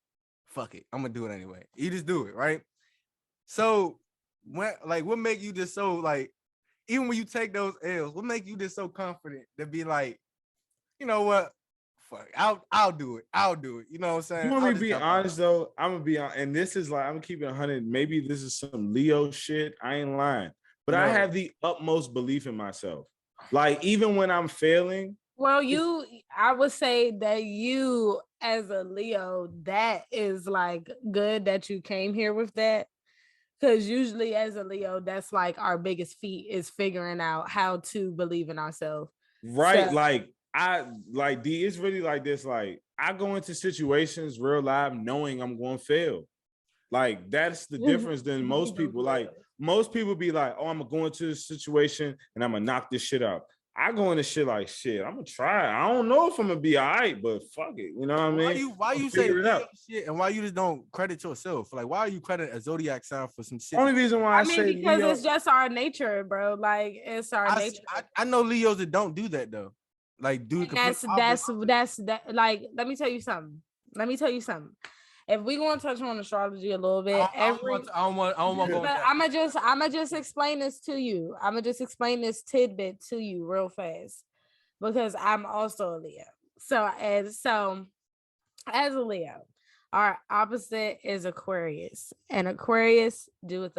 fuck it. I'm gonna do it anyway. You just do it, right? So what make you just so like, even when you take those L's, what make you just so confident to be like, you know what? Fuck, I'll do it. I'll do it. You know what I'm saying? You want me to be honest though? I'm gonna be honest, and this is like I'm keeping 100. Maybe this is some Leo shit. I ain't lying, but I have the utmost belief in myself. Like even when I'm failing. Well, I would say that you as a Leo, that is like good that you came here with that. Because usually as a Leo, that's like our biggest feat is figuring out how to believe in ourselves. Right. So, D, it's really like this. Like I go into situations real live knowing I'm going to fail. Like that's the difference than most people. Like most people be like, oh, I'm going to go into this situation and I'm going to knock this shit out. I go into shit like shit. I'm gonna try. I don't know if I'm gonna be all right, but fuck it. You know what I mean? Why you say shit and why you just don't credit yourself? Like, why are you credit a zodiac sign for some shit? Only reason why I say because Leo, it's just our nature, bro. Like it's our nature. I know Leos that don't do that though. Like, dude, that's that. Like, let me tell you something. If we gonna touch on astrology a little bit, I don't want to go. I'ma just explain this to you. I'ma just explain this tidbit to you real fast because I'm also a Leo. So as a Leo, our opposite is Aquarius, and Aquarius do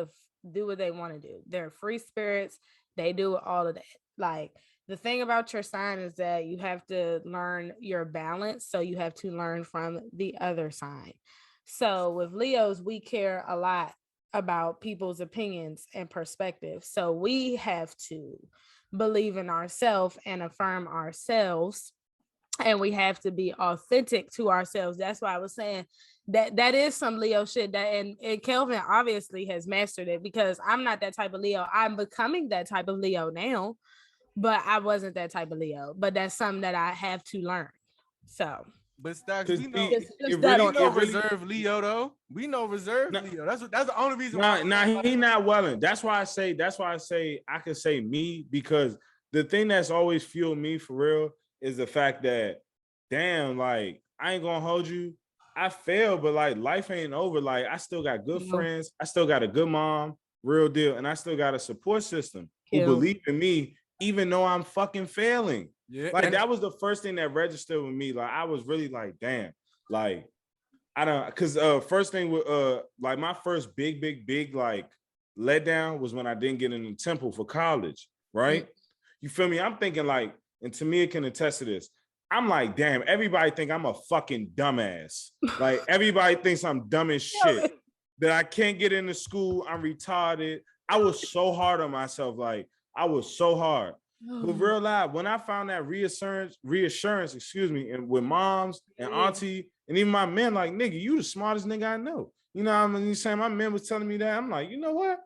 what they want to do. They're free spirits. They do all of that. Like the thing about your sign is that you have to learn your balance. So you have to learn from the other sign. So with Leos, we care a lot about people's opinions and perspectives. So we have to believe in ourselves and affirm ourselves. And we have to be authentic to ourselves. That's why I was saying that is some Leo shit and Kelvin obviously has mastered it because I'm not that type of Leo. I'm becoming that type of Leo now. But I wasn't that type of Leo. But that's something that I have to learn. So, but Stacks, we know reserve Leo though. We know reserve Leo. That's the only reason. He not welling. That's why I say I can say me because the thing that's always fueled me for real is the fact that damn, like I ain't gonna hold you. I failed, but like life ain't over. Like I still got good friends. I still got a good mom, real deal, and I still got a support system who believe in me. Even though I'm fucking failing. Yeah. Like that was the first thing that registered with me. Like I was really like, damn, like I don't cause first thing with like my first big like letdown was when I didn't get into Temple for college, right? Mm-hmm. You feel me? I'm thinking like, and Tamia can attest to this. I'm like, damn, everybody think I'm a fucking dumbass. Like everybody thinks I'm dumb as shit. That I can't get into school, I'm retarded. I was so hard on myself, like I was so hard. But real life, when I found that reassurance, and with moms and auntie and even my men, like, nigga, you the smartest nigga I know. You know what I mean? Saying my men was telling me that. I'm like, you know what?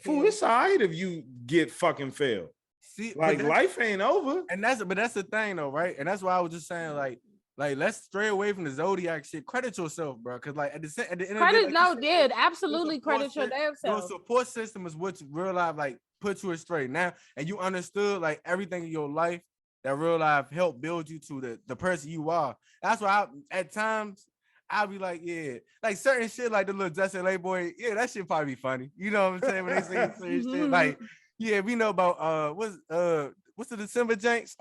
Fool, it's all right if you get fucking failed. See, like life ain't over. And that's the thing though, right? And that's why I was just saying, like let's stray away from the zodiac shit. Credit yourself, bro. Cause like at the end of the day, like absolutely credit your damn self. Your support system is what's real life like put you straight now, and you understood like everything in your life that real life helped build you to the person you are. That's why at times I'll be like, yeah, like certain shit like the little Justin LA boy, yeah, that shit probably be funny. You know what I'm saying? When they say certain shit, like, yeah, we know about what's the December Janks?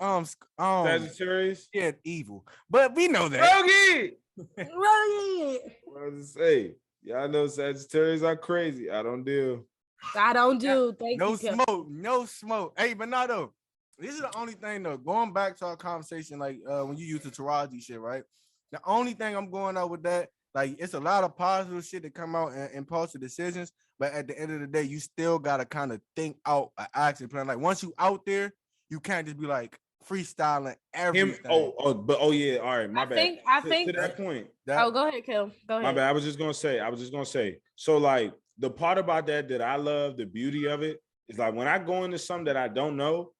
Sagittarius? Yeah, evil. But we know that. Rogie! to say, y'all know Sagittarius are crazy. I don't deal. I don't do. Thank No you, Kim. smoke, no smoke. Hey, but not though. This is the only thing though. Going back to our conversation, like when you use the Taraji shit, right? The only thing I'm going out with that, like, it's a lot of positive shit that come out and impulsive decisions, but at the end of the day, you still gotta kind of think out an action plan. Like once you out there, you can't just be like freestyling everything. Yeah, all right, my bad. I To think. that point. Oh, go ahead, Kim. Go ahead. My bad. I was just gonna say. So like the part about that I love, the beauty of it is like when I go into something that I don't know,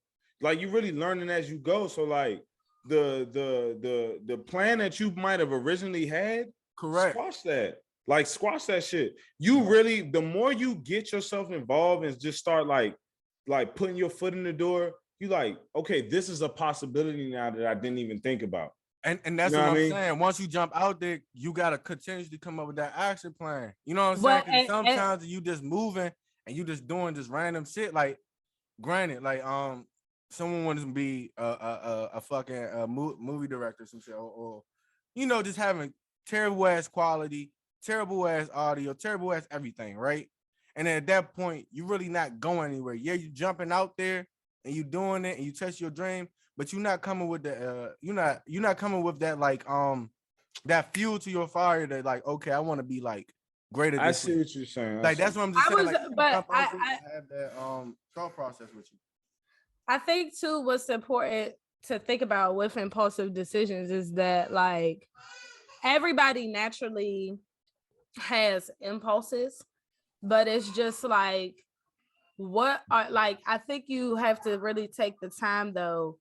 like you really learning as you go. So like the plan that you might have originally had, Correct. Squash that shit. You really, the more you get yourself involved and just start like putting your foot in the door, you like, okay, this is a possibility now that I didn't even think about. And that's You know what what I I'm mean? saying. Once you jump out there, you gotta continuously come up with that action plan. You know what I'm saying? 'Cause sometimes you just moving and you just doing just random shit. Like, granted, like someone wants to be a fucking movie director, some shit, or you know, just having terrible ass quality, terrible ass audio, terrible ass everything, right? And then at that point, you're really not going anywhere. Yeah, you jumping out there and you doing it and you test your dream, but you're not coming with the you're not coming with that like that fuel to your fire that like, okay, I want to be like greater. I see what you're saying. Like that's what I'm just saying. Like, but I have that thought process with you. I think too what's important to think about with impulsive decisions is that like everybody naturally has impulses, but it's just like what are like I think you have to really take the time though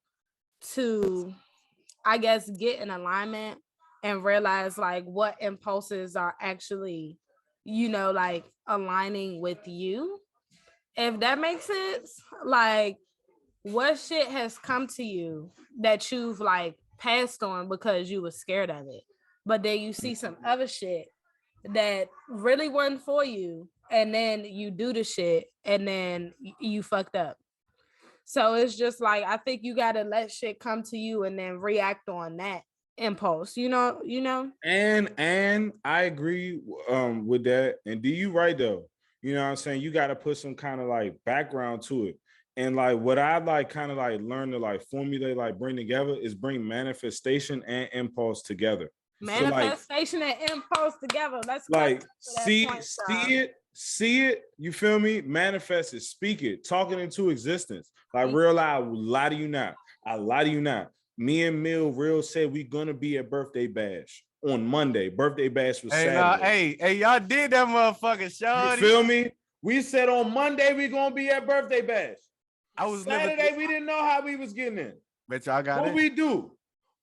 to, I guess, get in alignment and realize like what impulses are actually, you know, like aligning with you. If that makes sense, like what shit has come to you that you've like passed on because you were scared of it, but then you see some other shit that really wasn't for you, and then you do the shit and then you fucked up. So it's just like I think you gotta let shit come to you and then react on that impulse. You know. And I agree with that. And do you right though? You know what I'm saying? You got to put some kind of like background to it. And like what I like kind of like learn to like formulate, like bring together is bring manifestation and impulse together. Manifestation and impulse together. Let's like see it. You feel me? Manifest it, speak it, talk it into existence. Like real, I lie to you not. Me and Mill Real said we gonna be at Birthday Bash on Monday. Birthday Bash was Saturday. Hey, y'all did that motherfucking show. You feel me? We said on Monday we gonna be at Birthday Bash. I was Saturday, we didn't know how we was getting in. But y'all got what it. We do.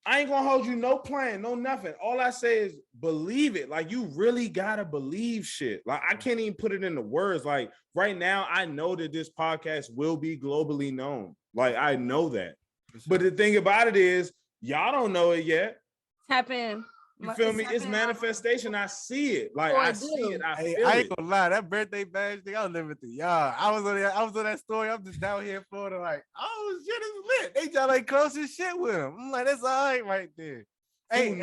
I ain't gonna hold you no plan, no nothing. All I say is believe it. Like you really gotta believe shit. Like I can't even put it into words. Like right now, I know that this podcast will be globally known. Like I know that. But the thing about it is, y'all don't know it yet. Tap in. You feel me? It's manifestation. I see it. Like I see it. I feel I ain't gonna lie. That Birthday Bash thing, I was living through y'all. I was on that story. I'm just down here in Florida, like, oh shit, it's lit. They y'all like close as shit with him. I'm like, that's all right there. Hey,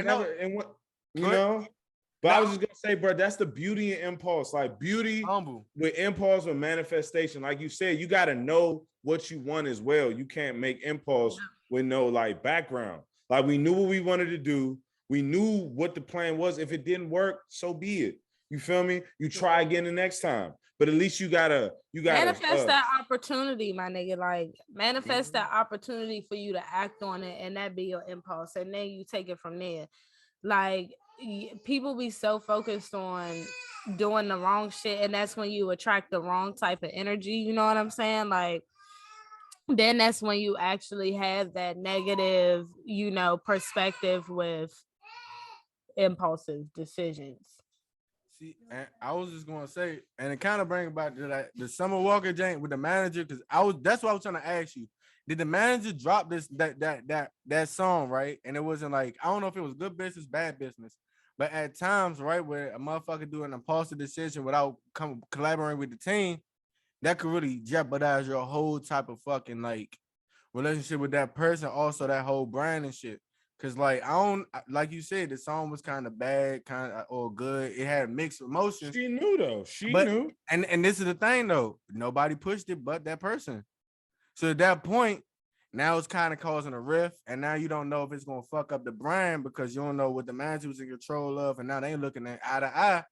But I was just gonna say, bro, that's the beauty and impulse. Like beauty humble with impulse or manifestation. Like you said, you gotta know what you want as well. You can't make impulse with no like background. Like we knew what we wanted to do. We knew what the plan was. If it didn't work, so be it. You feel me? You try again the next time. But at least you gotta manifest that opportunity, my nigga. Like manifest that opportunity for you to act on it, and that be your impulse, and then you take it from there. Like people be so focused on doing the wrong shit, and that's when you attract the wrong type of energy. You know what I'm saying? Like then that's when you actually have that negative, you know, perspective with impulsive decisions. See, and I was just gonna say, and it kind of bring back to that the Summer Walker jank with the manager, because that's what I was trying to ask you. Did the manager drop that song, right? And it wasn't like, I don't know if it was good business, bad business, but at times, right, where a motherfucker do an impulsive decision without collaborating with the team, that could really jeopardize your whole type of fucking like relationship with that person, also that whole brand and shit. Cause like like you said, the song was kind of bad, kind of or good. It had mixed emotions. She knew though. She but, knew. And this is the thing though. Nobody pushed it but that person. So at that point, now it's kind of causing a rift, and now you don't know if it's gonna fuck up the brand because you don't know what the manager was in control of, and now they looking at eye to eye.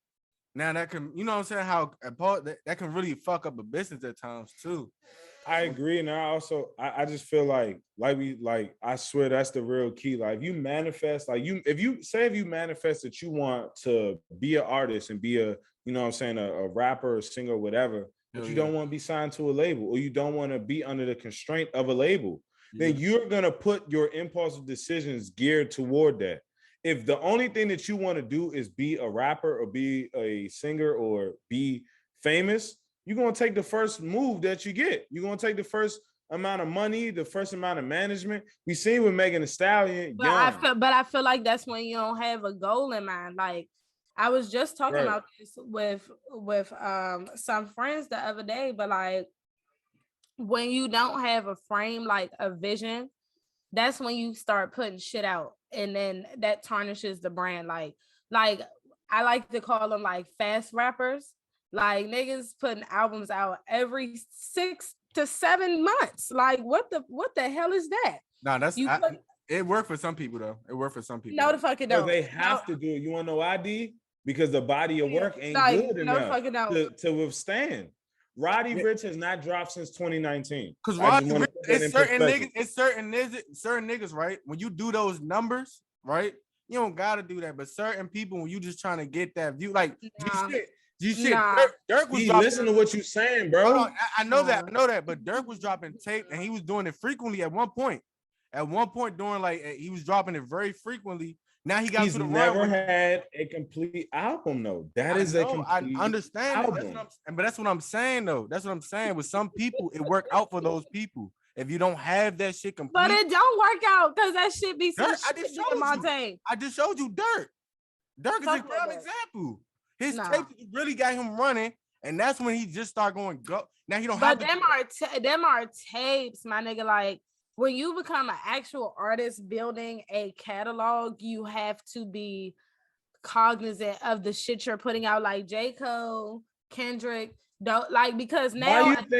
Now that can, you know what I'm saying? How that can really fuck up a business at times too. I agree, and I just feel like I swear that's the real key. Like you manifest, like if you manifest that you want to be an artist and be a, you know what I'm saying, a rapper, a singer, whatever, but you don't want to be signed to a label, or you don't want to be under the constraint of a label, then you're gonna put your impulsive decisions geared toward that. If the only thing that you want to do is be a rapper or be a singer or be famous, you're going to take the first move that you get. You're going to take the first amount of money, the first amount of management. We seen with Megan Thee Stallion. But I feel like that's when you don't have a goal in mind. Like I was just talking about this with some friends the other day, but like when you don't have a frame, like a vision, that's when you start putting shit out, and then that tarnishes the brand. Like I like to call them like fast rappers. Like niggas putting albums out every 6 to 7 months. Like what the hell is that? No, it worked for some people though. It worked for some people. No, the fuck it don't. They have to do it. You want to know why, D? Because the body of work ain't good enough to withstand. Roddy Ricch has not dropped since 2019. Because Roddy Ricch, it's certain niggas, right? When you do those numbers, right? You don't gotta do that. But certain people, when you just trying to get that view, like Dirk was dropping. Listen to what you saying, bro. I know that, but Dirk was dropping tape and he was doing it frequently at one point. During like he was dropping it very frequently. Now he's never had a complete album though. I understand album. But that's what I'm saying though. That's what I'm saying. With some people, it worked out for those people. If you don't have that shit complete, but it don't work out because that shit be I just showed you Dirk. Dirk is a prime example. His tape really got him running, and that's when he just started going go. Now he don't have. But them are tapes, my nigga. Like when you become an actual artist building a catalog, you have to be cognizant of the shit you're putting out. Like J. Cole, Kendrick, don't like because now at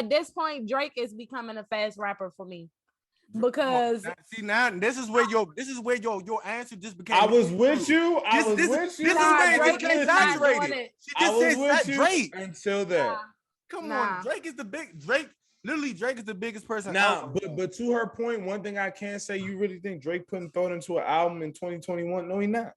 this point Drake is becoming a fast rapper for me. Because now this is where your answer just became. I was with you. This is where it became saturated. She just said Drake until that. Come on, Drake is the big Drake. Literally, Drake is the biggest person. Now, but to her point, one thing I can say, you really think Drake putting throw into an album in 2021? No, he not.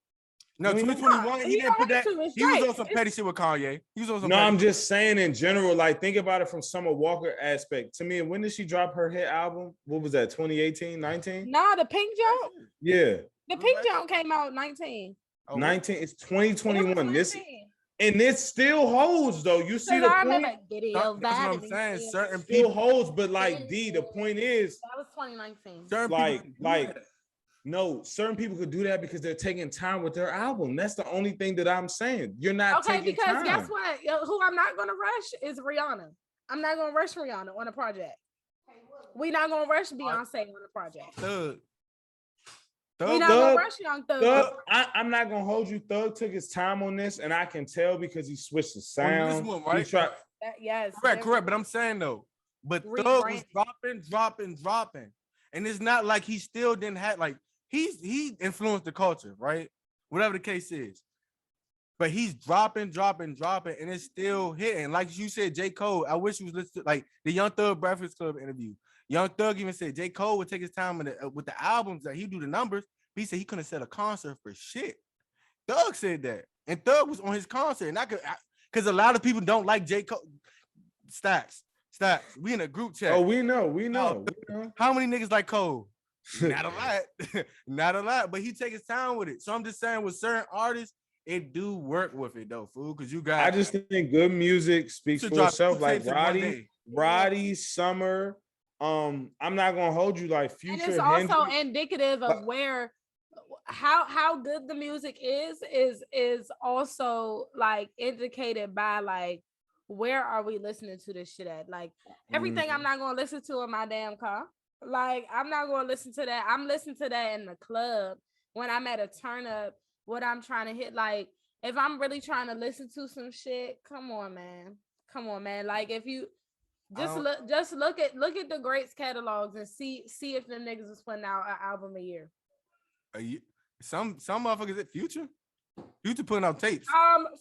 No, 2021, he didn't put that. He was on some petty shit with Kanye. He was on some. No, I'm just saying in general. Like, think about it from Summer Walker aspect. To me, when did she drop her hit album? What was that? 2018, 19? Nah, the Pink Jump. Yeah, the Pink Jump came out 19. 19. It's 2021. And it still holds though. You see the point? That's what I'm saying. Certain people still holds, but like D, the point is that was 2019. No, certain people could do that because they're taking time with their album. That's the only thing that I'm saying. You're not taking time. Okay, because guess what? Who I'm not gonna rush is Rihanna. I'm not gonna rush Rihanna on a project. We're not gonna rush Beyonce on a project. We're not gonna rush Young Thug. I'm not gonna hold you. Thug took his time on this, and I can tell because he switched the sound. On this one, right? Yes. Correct. But I'm saying though, but Thug was dropping. And it's not like he still didn't have like he influenced the culture, right? Whatever the case is. But he's dropping, and it's still hitting. Like you said, J. Cole, I wish he was listening to like the Young Thug Breakfast Club interview. Young Thug even said J. Cole would take his time with the albums that he do the numbers. But he said he couldn't set a concert for shit. Thug said that. And Thug was on his concert. And because a lot of people don't like J. Cole. Stacks. We in a group chat. Oh, we know. How many niggas like Cole? Not a lot. Not a lot, but he take his time with it. So I'm just saying with certain artists, it do work with it though, fool. Because you got I just think good music speaks for itself. Like Roddy, Summer. I'm not gonna hold you like Future. And it's also indicative of where how good the music is also like indicated by like where are we listening to this shit at? Like everything I'm not gonna listen to in my damn car. Like, I'm not gonna listen to that. I'm listening to that in the club when I'm at a turn up, what I'm trying to hit. Like, if I'm really trying to listen to some shit, come on, man. Come on, man. Like, if you just look at the greats catalogs and see if them niggas is putting out an album a year. Some motherfuckers at Future putting out tapes.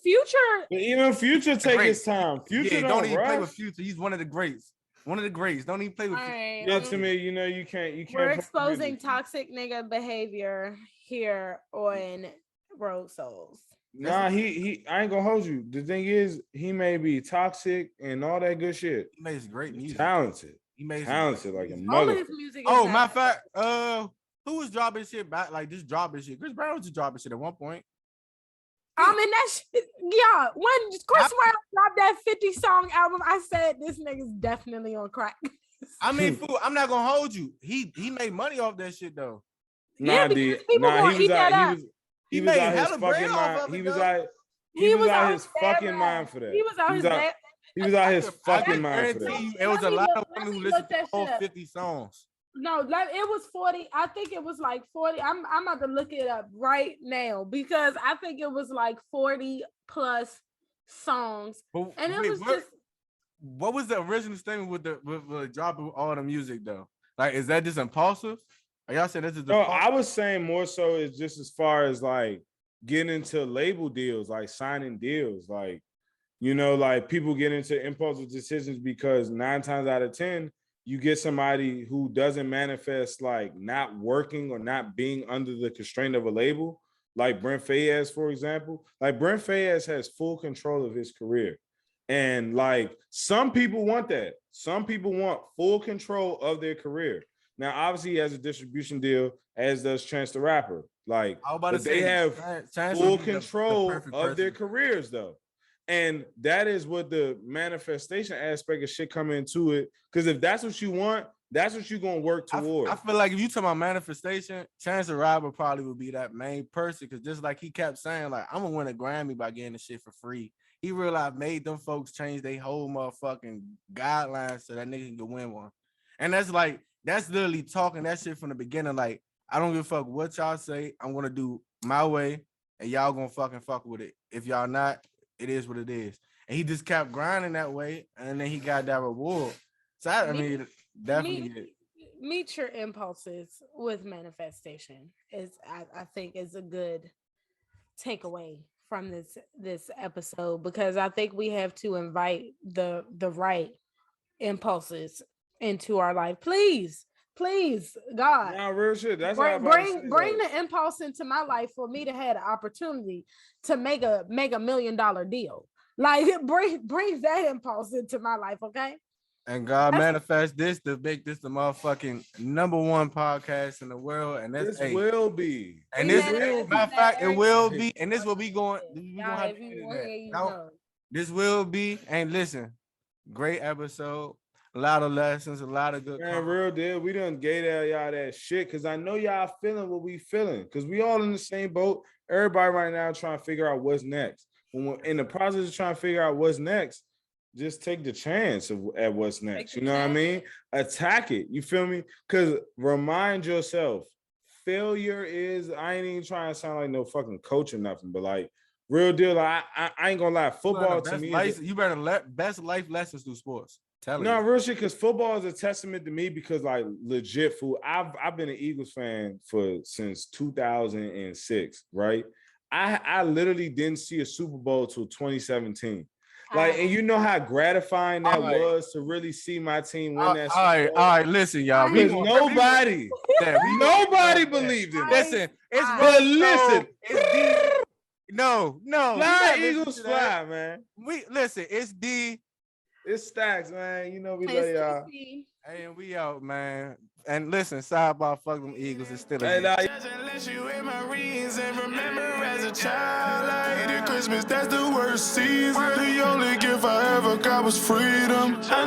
Future. But even Future take his time. Future don't even play with rush. Future. He's one of the greats. One of the greats. Don't even play with Future. Right, Yeah, to me, you know, you can't. We're exposing toxic nigga behavior here on Road Souls. Nah, he I ain't gonna hold you. The thing is, he may be toxic and all that good shit. He makes great music. Talented. He makes talented like a All mother. of his music. Oh, matter of fact, who was dropping shit back? Like just dropping shit. Chris Brown was just dropping shit at one point. I mean that shit, yeah. When Chris Brown dropped that 50-song album, I said this nigga's definitely on crack. I mean, fool, I'm not gonna hold you. He made money off that shit though. Nah, because people gonna he eat that up. was made out his hella bread fucking off mind. of it, He was though. out. He was out his fucking mind for that. He was out his bad. He was out his fucking mind for guarantee that. you, it was a lot of women who listened to all shit up. 50 songs. No, it was 40. I think it was like 40. I'm about to look it up right now because I think it was like 40 plus songs. But And it was what was the original statement with the drop of all the music though? Like, is that just impulsive? Are y'all saying this is the No, I was saying more so is just as far as like getting into label deals, like signing deals, like, you know, like people get into impulsive decisions because 9 times out of 10, you get somebody who doesn't manifest like not working or not being under the constraint of a label, like Brent Faiyaz, for example. Like Brent Faiyaz has full control of his career. And like some people want that. Some people want full control of their career. Now, obviously, he has a distribution deal, as does Chance the Rapper. Like, but they have full control of their careers, though. And that is what the manifestation aspect of shit come into it. Because if that's what you want, that's what you're gonna work toward. I feel like if you talk about manifestation, Chance the Rapper probably would be that main person. Because just like he kept saying, like, I'm gonna win a Grammy by getting the shit for free. He realized made them folks change their whole motherfucking guidelines so that nigga can win one. And that's literally talking that shit from the beginning. Like, I don't give a fuck what y'all say. I'm gonna do my way, and y'all gonna fucking fuck with it. If y'all not, it is what it is. And he just kept grinding that way, and then he got that reward. So I mean, definitely meet your impulses with manifestation is I think is a good takeaway from this episode, because I think we have to invite the right impulses into our life. Please, God. Nah, real shit. That's bring the impulse into my life for me to have the opportunity to make a $1 million deal. Like bring that impulse into my life, okay? And God manifest this to make this the motherfucking #1 podcast in the world. And that's will be. And this matter of fact, it will be. And this will be going. This will be. And listen, great episode. A lot of lessons, a lot of good. Man, real deal. We done gave y'all that shit because I know y'all feeling what we feeling. Because we all in the same boat. Everybody right now trying to figure out what's next. When we're in the process of trying to figure out what's next, just take the chance at what's next. You know what I mean? Attack it. You feel me? Because remind yourself, failure is, I ain't even trying to sound like no fucking coach or nothing, but like real deal. Like, I ain't gonna lie. Football to me, you better best life lessons through sports. No, real shit, because football is a testament to me because, like, legit, fool. I've been an Eagles fan since 2006, right? I literally didn't see a Super Bowl till 2017. Like, and you know how gratifying that was to really see my team win that Super Bowl? All right, listen, y'all. Because nobody believed in it. Listen, no. Fly, Eagles, fly, man. It's Stacks, man. You know we love y'all. Hey, and we out, man. And listen, sidebar, fuck them Eagles. It's still a Unless you in my reason, remember as a child, I hated Christmas, that's the worst season. The only gift I ever got was freedom. I